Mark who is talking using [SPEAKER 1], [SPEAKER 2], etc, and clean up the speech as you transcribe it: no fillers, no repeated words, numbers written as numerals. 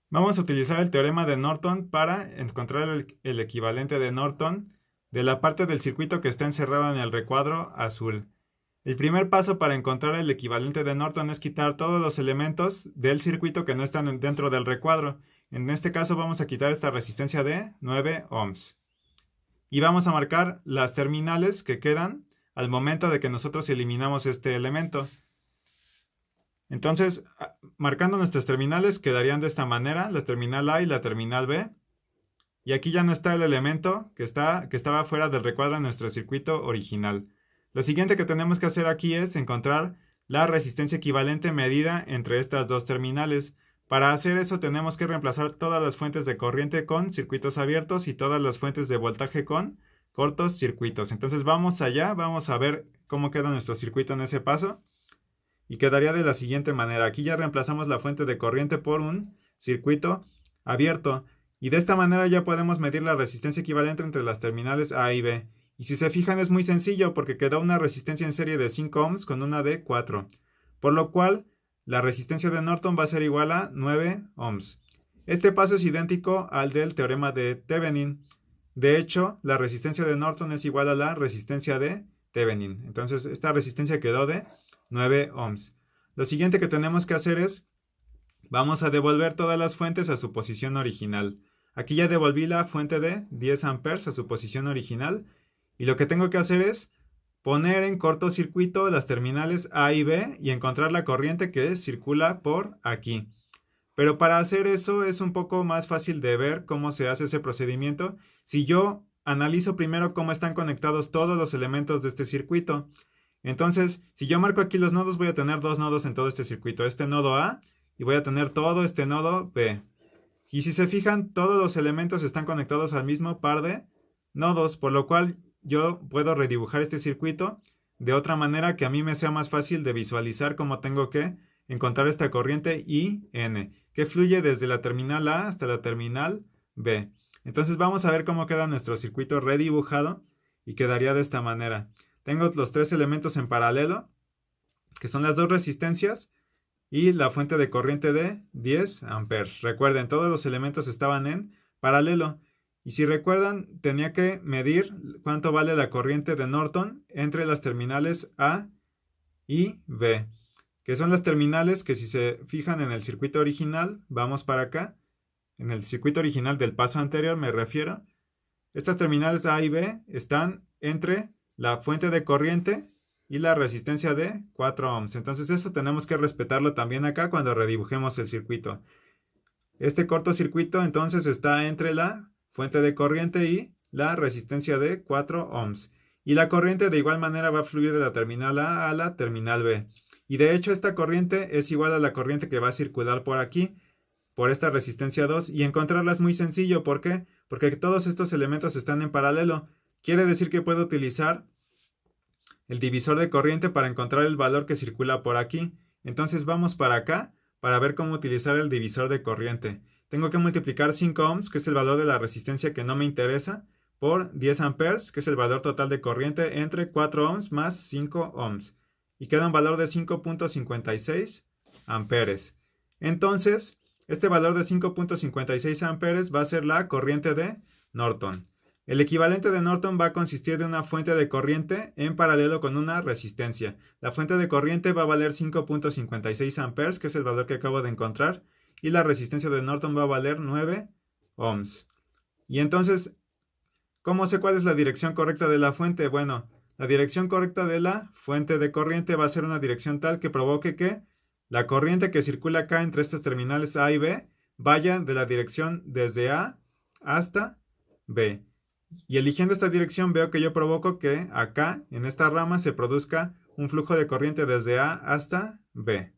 [SPEAKER 1] Vamos a utilizar el teorema de Norton para encontrar el equivalente de Norton de la parte del circuito que está encerrada en el recuadro azul. El primer paso para encontrar el equivalente de Norton es quitar todos los elementos del circuito que no están dentro del recuadro. En este caso vamos a quitar esta resistencia de 9 ohms. Y vamos a marcar las terminales que quedan al momento de que nosotros eliminamos este elemento. Entonces, marcando nuestras terminales quedarían de esta manera, la terminal A y la terminal B. Y aquí ya no está el elemento que estaba fuera del recuadro en nuestro circuito original. Lo siguiente que tenemos que hacer aquí es encontrar la resistencia equivalente medida entre estas dos terminales. Para hacer eso tenemos que reemplazar todas las fuentes de corriente con circuitos abiertos y todas las fuentes de voltaje con cortos circuitos. Entonces vamos allá, vamos a ver cómo queda nuestro circuito en ese paso. Y quedaría de la siguiente manera. Aquí ya reemplazamos la fuente de corriente por un circuito abierto. Y de esta manera ya podemos medir la resistencia equivalente entre las terminales A y B. Y si se fijan es muy sencillo porque quedó una resistencia en serie de 5 ohms con una de 4. Por lo cual la resistencia de Norton va a ser igual a 9 ohms. Este paso es idéntico al del teorema de Thevenin. De hecho, la resistencia de Norton es igual a la resistencia de Thevenin. Entonces esta resistencia quedó de 9 ohms. Lo siguiente que tenemos que hacer es, vamos a devolver todas las fuentes a su posición original. Aquí ya devolví la fuente de 10 amperes a su posición original. Y lo que tengo que hacer es poner en cortocircuito las terminales A y B y encontrar la corriente que circula por aquí. Pero para hacer eso es un poco más fácil de ver cómo se hace ese procedimiento si yo analizo primero cómo están conectados todos los elementos de este circuito. Entonces, si yo marco aquí los nodos, voy a tener dos nodos en todo este circuito. Este nodo A y voy a tener todo este nodo B. Y si se fijan, todos los elementos están conectados al mismo par de nodos, por lo cual yo puedo redibujar este circuito de otra manera que a mí me sea más fácil de visualizar cómo tengo que encontrar esta corriente IN, que fluye desde la terminal A hasta la terminal B. Entonces vamos a ver cómo queda nuestro circuito redibujado y quedaría de esta manera. Tengo los tres elementos en paralelo, que son las dos resistencias y la fuente de corriente de 10 amperes. Recuerden, todos los elementos estaban en paralelo. Y si recuerdan, tenía que medir cuánto vale la corriente de Norton entre las terminales A y B, que son las terminales que si se fijan en el circuito original, vamos para acá, en el circuito original del paso anterior me refiero, estas terminales A y B están entre la fuente de corriente y la resistencia de 4 ohms. Entonces eso tenemos que respetarlo también acá cuando redibujemos el circuito. Este cortocircuito entonces está entre la fuente de corriente y la resistencia de 4 ohms. Y la corriente de igual manera va a fluir de la terminal A la terminal B. Y de hecho esta corriente es igual a la corriente que va a circular por aquí, por esta resistencia 2. Y encontrarla es muy sencillo. ¿Por qué? Porque todos estos elementos están en paralelo. Quiere decir que puedo utilizar el divisor de corriente para encontrar el valor que circula por aquí. Entonces vamos para acá para ver cómo utilizar el divisor de corriente. Tengo que multiplicar 5 ohms, que es el valor de la resistencia que no me interesa, por 10 amperes, que es el valor total de corriente, entre 4 ohms más 5 ohms. Y queda un valor de 5.56 amperes. Entonces, este valor de 5.56 amperes va a ser la corriente de Norton. El equivalente de Norton va a consistir de una fuente de corriente en paralelo con una resistencia. La fuente de corriente va a valer 5.56 amperes, que es el valor que acabo de encontrar, y la resistencia de Norton va a valer 9 ohms. Y entonces, ¿cómo sé cuál es la dirección correcta de la fuente? Bueno, la dirección correcta de la fuente de corriente va a ser una dirección tal que provoque que la corriente que circula acá entre estas terminales A y B vaya de la dirección desde A hasta B. Y eligiendo esta dirección veo que yo provoco que acá, en esta rama, se produzca un flujo de corriente desde A hasta B.